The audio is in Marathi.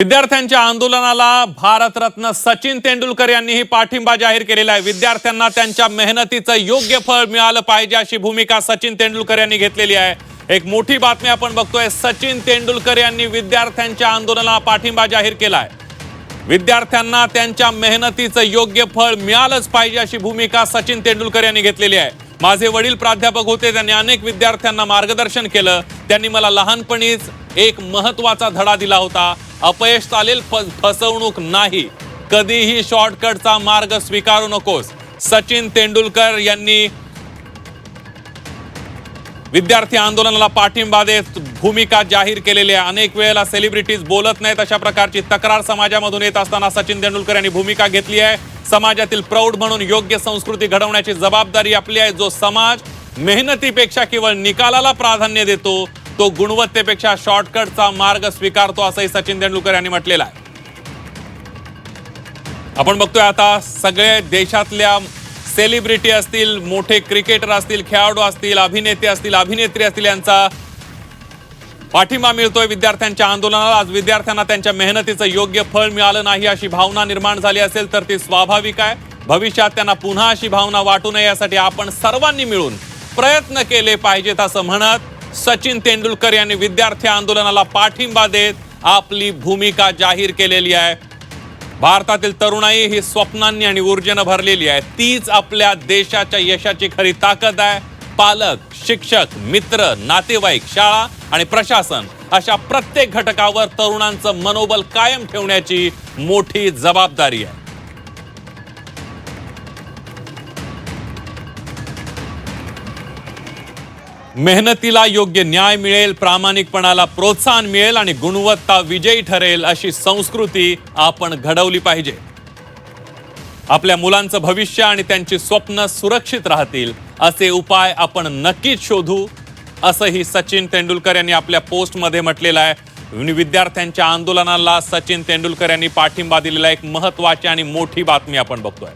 विद्यार्थ्यांच्या आंदोलनाला भारतरत्न सचिन तेंडुलकर यांनीही पाठिंबा जाहीर केलेला आहे। विद्यार्थ्यांना त्यांच्या मेहनतीचं योग्य फळ मिळालं पाहिजे अशी भूमिका सचिन तेंडुलकर यांनी घेतलेली आहे। एक मोठी बातमी आपण बघतोय, सचिन तेंडुलकर यांनी विद्यार्थ्यांच्या आंदोलनाला पाठिंबा जाहीर केलाय। विद्यार्थ्यांना त्यांच्या मेहनतीचं योग्य फळ मिळालंच पाहिजे अशी भूमिका सचिन तेंडुलकर यांनी घेतलेली आहे। माझे वडील प्राध्यापक होते, त्यांनी अनेक विद्यार्थ्यांना मार्गदर्शन केलं। त्यांनी मला लहानपणीच एक महत्त्वाचा धडा दिला होता, अपयश चालेल, फसवणूक नाही, कधीही शॉर्टकटचा मार्ग स्वीकारू नकोस। सचिन तेंडुलकर यांनी विद्यार्थी आंदोलनाला पाठिंबा देत भूमिका जाहीर केलेली आहे। अनेक वेळेला सेलिब्रिटीज बोलत नाहीत, अशा प्रकारची तक्रार समाजामधून येत असताना सचिन तेंडुलकर यांनी भूमिका घेतली आहे। समाजातील प्रौढ म्हणून योग्य संस्कृती घडवण्याची जबाबदारी आपली आहे। जो समाज मेहनतीपेक्षा केवळ निकालाला प्राधान्य देतो, तो गुणवत्तेपेक्षा शॉर्टकटचा मार्ग स्वीकारतो, असंही सचिन तेंडुलकर यांनी म्हटलेलं आहे। आपण बघतोय आता सगळे देशातल्या सेलिब्रिटी असतील, मोठे क्रिकेटर असतील, खेळाडू असतील, अभिनेते असतील, अभिनेत्री असतील, यांचा पाठिंबा मिळतोय विद्यार्थ्यांच्या आंदोलनाला। आज विद्यार्थ्यांना त्यांच्या मेहनतीचं योग्य फळ मिळालं नाही अशी भावना निर्माण झाली असेल तर ती स्वाभाविक आहे। भविष्यात त्यांना पुन्हा अशी भावना वाटू नये यासाठी आपण सर्वांनी मिळून प्रयत्न केले पाहिजेत, असं म्हणत सचिन तेंडुलकर यांनी विद्यार्थी आंदोलनाला पाठिंबा देत आपली भूमिका जाहीर केलेली आहे। भारतातील तरुणाई ही स्वप्नांनी आणि ऊर्जेने भरलेली आहे, तीच आपल्या देशाच्या यशाची खरी ताकद आहे। पालक, शिक्षक, मित्र, नातेवाईक, शाळा आणि प्रशासन अशा प्रत्येक घटकावर तरुणांचं मनोबल कायम ठेवण्याची मोठी जबाबदारी आहे। मेहनतीला योग्य न्याय मिळेल, प्रामाणिकपणाला प्रोत्साहन मिळेल आणि गुणवत्ता विजयी ठरेल अशी संस्कृती आपण घडवली पाहिजे। आपल्या मुलांचं भविष्य आणि त्यांची स्वप्न सुरक्षित राहतील असे उपाय आपण नक्कीच शोधू, असंही सचिन तेंडुलकर यांनी आपल्या पोस्टमध्ये म्हटलेलं आहे। विद्यार्थ्यांच्या आंदोलनाला सचिन तेंडुलकर यांनी पाठिंबा दिलेला एक महत्त्वाची आणि मोठी बातमी आपण बघतोय।